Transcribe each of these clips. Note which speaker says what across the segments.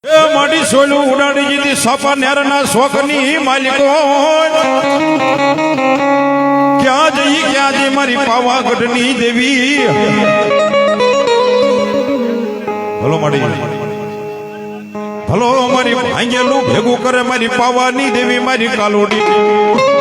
Speaker 1: માડી સોલું ઉડાડી દીધી સાપા નેરના શોખની માલિકો ક્યાં જઈ મારી પાવાગઢની દેવી ભલો માડી ભલો મારી ભાંગેલું ભેગું કરે મારી પાવાની દેવી મારી કાલોડી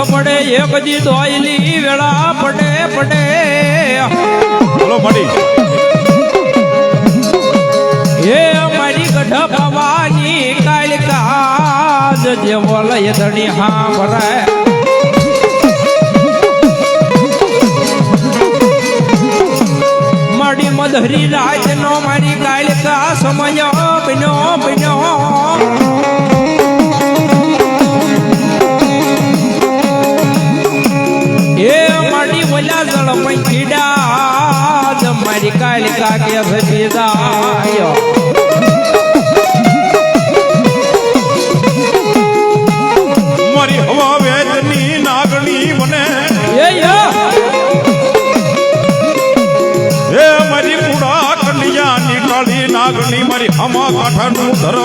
Speaker 2: પડે એક દી દોયલી વેળા પડે પડે
Speaker 1: બોલો મળી
Speaker 2: હે અમારી ગઢ ભવાની કાળકાજ જેવો લય ધણી હા ભરાય મારી મધરી રાત નો મારી કાળકા સમય બન્યો બન્યો મારી કાલિકા કે ભેદાયો
Speaker 1: મારી હવા વેદની નાગણી મને એ મારી કુડા કલિયાની કાળી નાગણી મારી હમા કાઠાનું ધર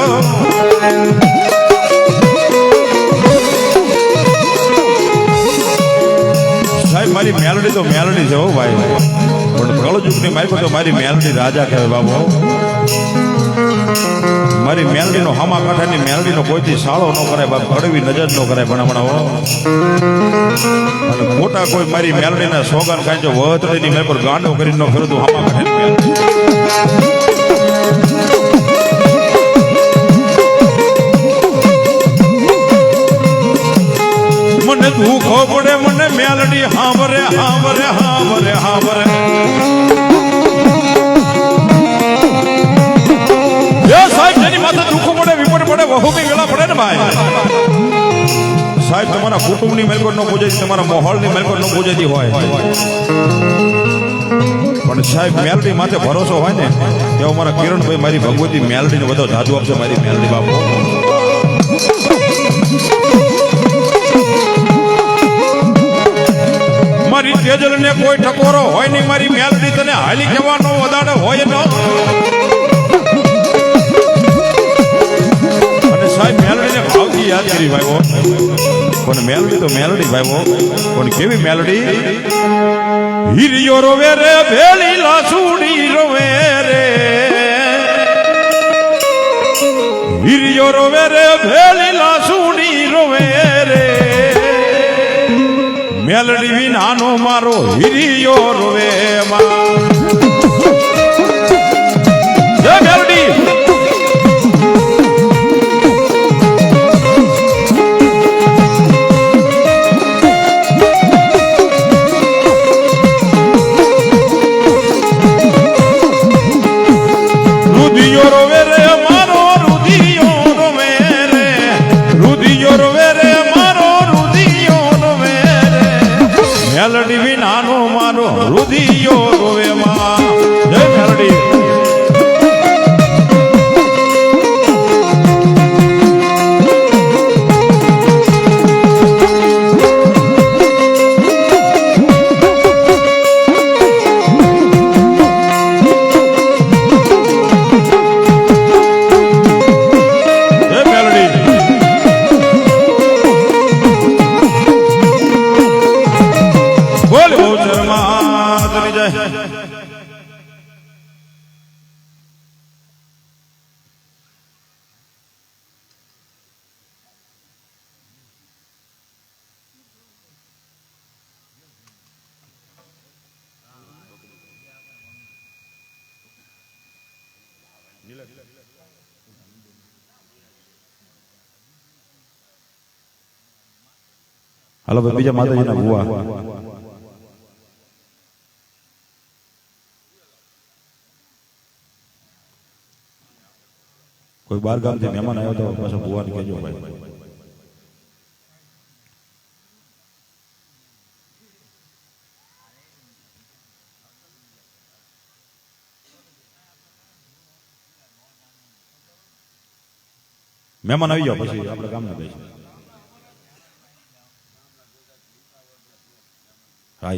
Speaker 1: મારી મેલડી તો મેલડી છે હો ભાઈ પણ કળજુગની મારી તો મારી મેલડી રાજા કહેવાય બાબુ મારી મેલડીનો હામા કાંઠાની મેલડીનો કોઈથી સાળો ન કરાય બાપ કડવી નજર ન કરાય ભણામણા હો અને મોટા કોઈ મારી મેલડીના સોગન કાંઈ જો વહતડીની મેં પર ગાંડો કરીને ન ફેરતું હામા કાંઠાની મને દુખો પડે મને મેલડી હાંભરે હાંભરે હાંભરે હાંભરે સાહેબ જેની માથે દુખો પડે વિપટ પડે વહુમી વેળા પડે ને ભાઈ સાહેબ તમારા કુટુંબની મેલકોટ ન પૂજાતી તમારા મોહલની મેલકોટ ન પૂજાતી હોય પણ સાહેબ મેલડી માથે ભરોસો હોય ને એવો મારા કિરણભાઈ મારી ભગવતી મેલડીને બધો જાદુ આપશે મારી મેલડી બાપુ મારી તેજલ ને કોઈ ટકોરો હોય નહીં મારી મેલડી તને હાલી કહેવાનો વધારે હોય ન અને સાહેબ મેલડીને ભાવથી યાદ કરી ભાઈઓ પણ મેલડી તો મેલડી ભાઈઓ પણ કેવી મેલડી હિરિયો રોવે રે ભેળી લાસુડી રોવે રે હિરિયો રોવે રે ભેળી લાસુડી રોવે રે મેલડી વિનાનો મારો હિરિયો રોવે માં જય મેલડી રુધિયો રોવે રે મારો રુધિયો રોવે રે રુધિયો રોવે રે મારો રુધિયો રોવે મેલડી વિનાનો મારો રુધિયો રોવે માં જય મેલડી હાલો ભાઈ બીજા માતાજીના ભુવા કોઈ બાર ગામથી મહેમાન આવ્યો તો પાછો ભુવાને કહેજો ભાઈ મહેમાન આવી જાઓ પછી આપણે ગામના બેસીએ. હા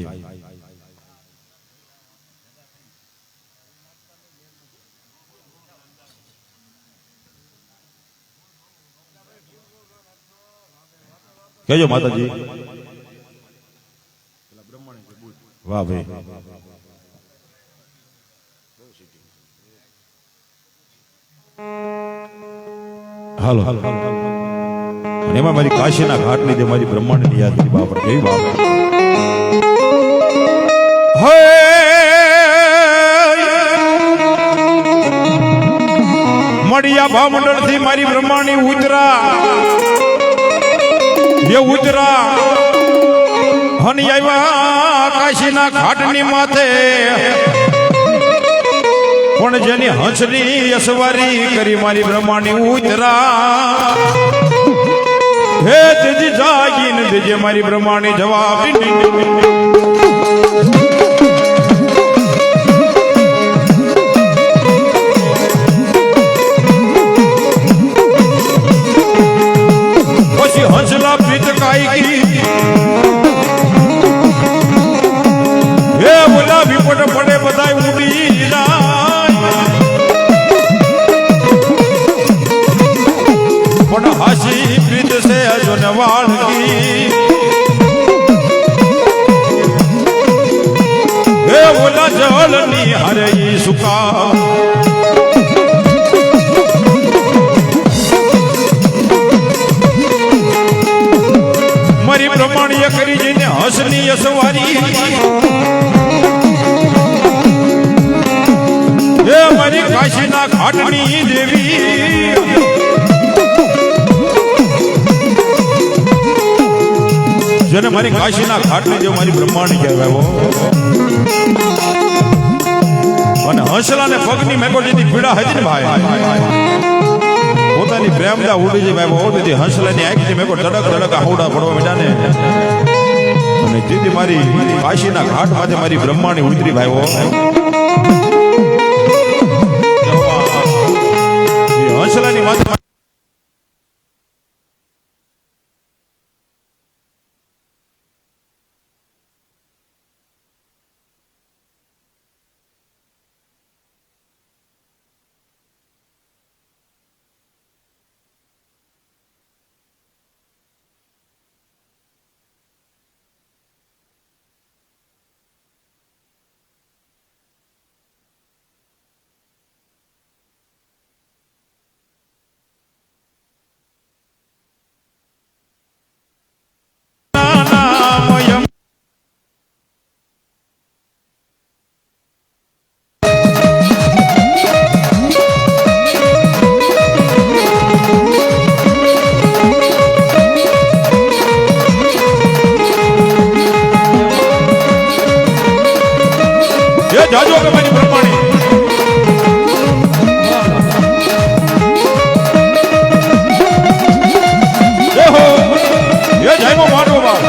Speaker 1: કેજો માતાજી. વાહ ભાઈ. હાલો હાલો. અને એમાં મારી કાશીના ઘાટ લીધે મારી બ્રહ્માંડની યાદ કરી બાપ કેવી બાપ. મળ્યા ભાવમંડળ થી મારી બ્રહ્માંડની ઉતરા એ ઉતરા હની આવ્યા કાશીના ઘાટની માથે પણ જેની હંસની અસવારી કરી મારી બ્રહ્માંડની ઉતરા હે તેજી જાગીને દેજે મારી બ્રહ્માંડની જવાબ. પછી હંસલા પ્રીત કાઈ હે બોલા વિપટ પડે બધા ઉડી પણ હાસી પ્રીત છે અજન વાળકી હે બોલા જળની હરે સુકા મારી પ્રમાણીય કરી જઈને હસની અસવારી હે મારી કાશીના ઘાટની દેવી જેને મારી કાશીના ઘાટની જે મારી બ્રહ્માંડ કહેવાય અને હંસલાને પગની મેકો જેથી પીડા હતી ને ભાઈ પોતાની પ્રેમદા ઉડી છે ભાઈ બહુ તેથી હંસલાની આંખથી મેકો તડક તડક આહુડા પડવા મીડા ને અને જેથી મારી કાશીના ઘાટ માંથી મારી બ્રહ્માંડ ઉતરી ભાઈ હંસલાની માથે જાજો કે મારી બ્રહ્માણી દેહો એ જયમો માટો બા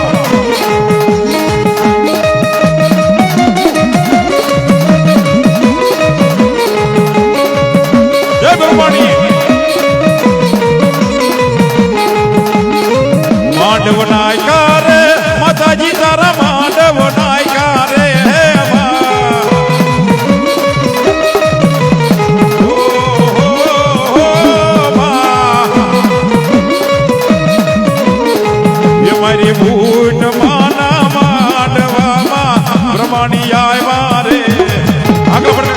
Speaker 1: જય બ્રહ્માણી માંડવ નાયકા રે માતાજી તારા માંડવ નાયકા રે મારી બૂટ માના માંડવામાં બ્રહ્માણી આવ્યા રે આગળ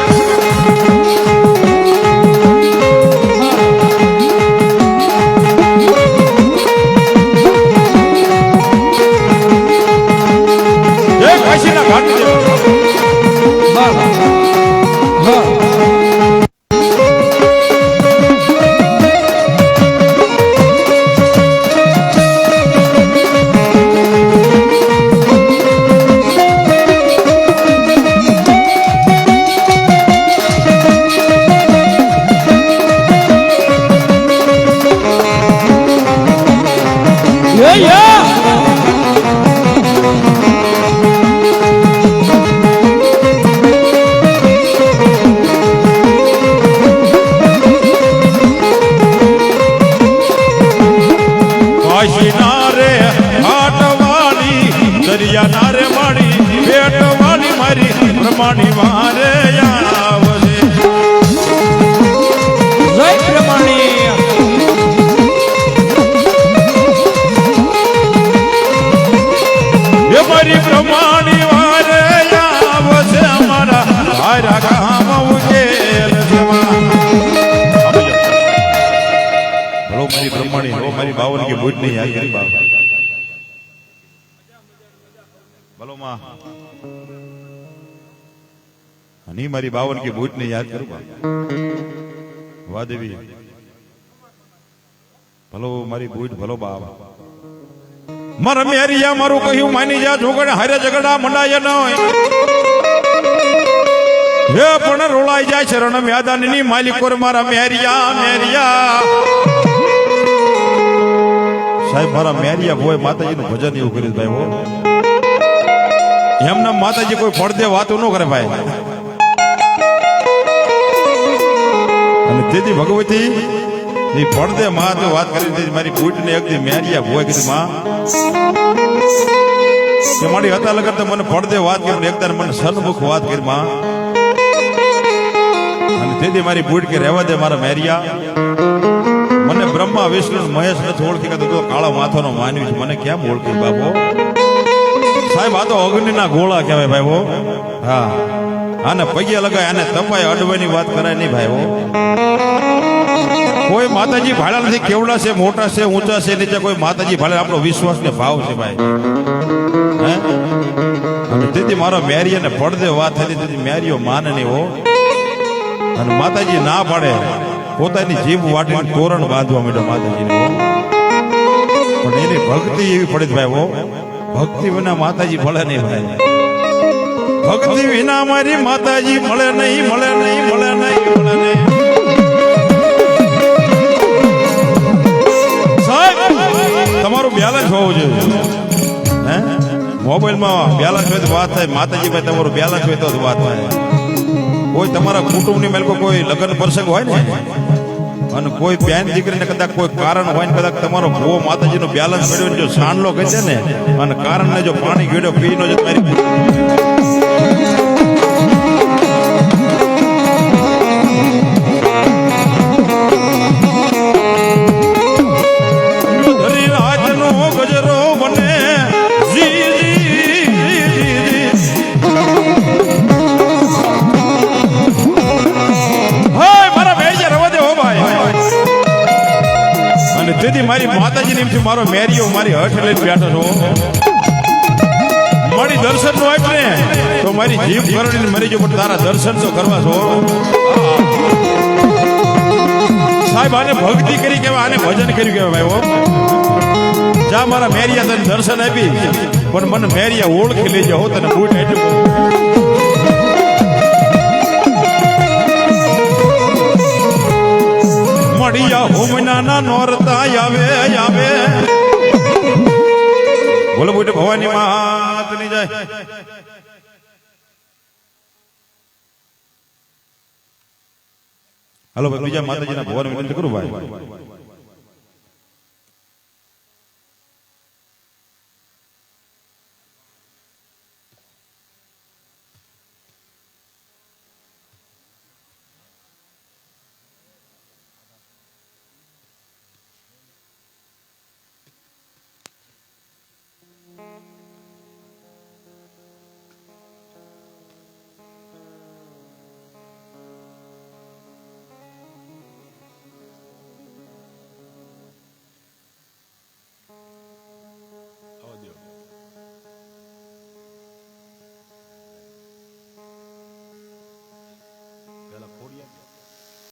Speaker 1: એ કાશીના ઘાટ બ્રહ્માની વારે આવજે
Speaker 2: જય પ્રમાણી
Speaker 1: એ મારી બ્રહ્માની વારે આવજે અમારા તારા ગામ ઉકેલ જવા ભલો મારી બ્રહ્માણી હો મારી બાવન કે બુટ નહીં યાદ કરી બાબા ભલો માં અને મારી બાવન કે બુટ ને યાદ કરું વાહ દેવી ભલો મારી બુટ ભલો બાબા મારા મેરિયા મારું કહ્યું માની જા જોગણ હારે ઝઘડા મંડાય ન હે પણ રોળાઈ જાય છે રણ મેદાનની માલિકોર મારા મેરિયા મેરિયા સાહેબ મારા મેરિયા ભોય માતાજીનું ભજન એવું કર્યું ભાઈ હો એમના માતાજી કોઈ પડદે વાતો ન કરે ભાઈ અને તેથી ભગવતી એ પડદે માં તો વાત કરી મારી બુટ ને એકદી મેરિયા ભોય કીધું માં કે મારી હતા લગન તો મને પડદે વાત કરી એકદાર મને સન્મુખ વાત કરી માં અને તેથી મારી બુટ કે રહેવા દે મારા મેરિયા મને બ્રહ્મા વિષ્ણુ મહેશ નથી ઓળખી તો કાળો માથાનો માનવી છે મને કેમ ઓળખી બાપો સાહેબ આ તો અગ્નિના ગોળા કહેવાય ભાઈ હો હા આને પગે લગાય આને તપાય અડવાની વાત કરાય નહીં ભાઈ હો કોઈ માતાજી ભાડા નથી કેવડા છે મોટા છે ઊંચા છે નીચે કોઈ માતાજી ભાડા આપણો વિશ્વાસ ને ભાવ છે ભાઈ હે અને તેથી મારો મેરિયાને પડદે વાત થતી તેથી મેરિયો માને નહીં હો અને માતાજી ના પાડે પોતાની જીભ વાટીને તોરણ બાંધવા માંડ્યો માતાજીને પણ એની ભક્તિ એવી પડે ભાઈ હો ભક્તિ વિના માતાજી મળે નહીં ભાઈ ભક્તિ વિના મારી માતાજી મળે નહીં મળે નહીં મળે નહીં મળે નહીં સાહેબ તમારું બેલેન્સ હોવું જોઈએ હે મોબાઈલમાં બેલેન્સ હોય તો વાત થાય માતાજી ભાઈ તમારું બેલેન્સ હોય તો વાત થાય કોઈ તમારા કુટુંબની મેલ કોઈ લગ્ન પ્રસંગ હોય ને અને કોઈ બેન દીકરીને કદાચ કોઈ કારણ હોય ને કદાચ તમારો ભો માતાજીનો બેલેન્સ મેળવીને જો સાંડલો કહે છે ને અને કારણને જો પાણી ગેડો પીનો જો મારી ગજરો બને તેથી મારી માતાજી ની મારો મેરિયો મારી હઠ લઈને બેઠો છો મારી દર્શન નો આપ ને તો મારી જીભ કરડીને મરી જો પણ તારા દર્શન તો કરવા છો સાહેબ આને ભક્તિ કરી કેવા આને ભજન કર્યું કેવા ભાઈ હો જા મારા મેરિયા તને દર્શન આપી પણ મને મેરિયા ઓળખી લેજો હો તને બૂટ એટલું મળિયા હોમના નોરતા આવે આવે બોલો બોલો ભવાની માતની જાય હાલો ભાઈ બીજા માતાજીના ભવાની વિનંતી કરું ભાઈ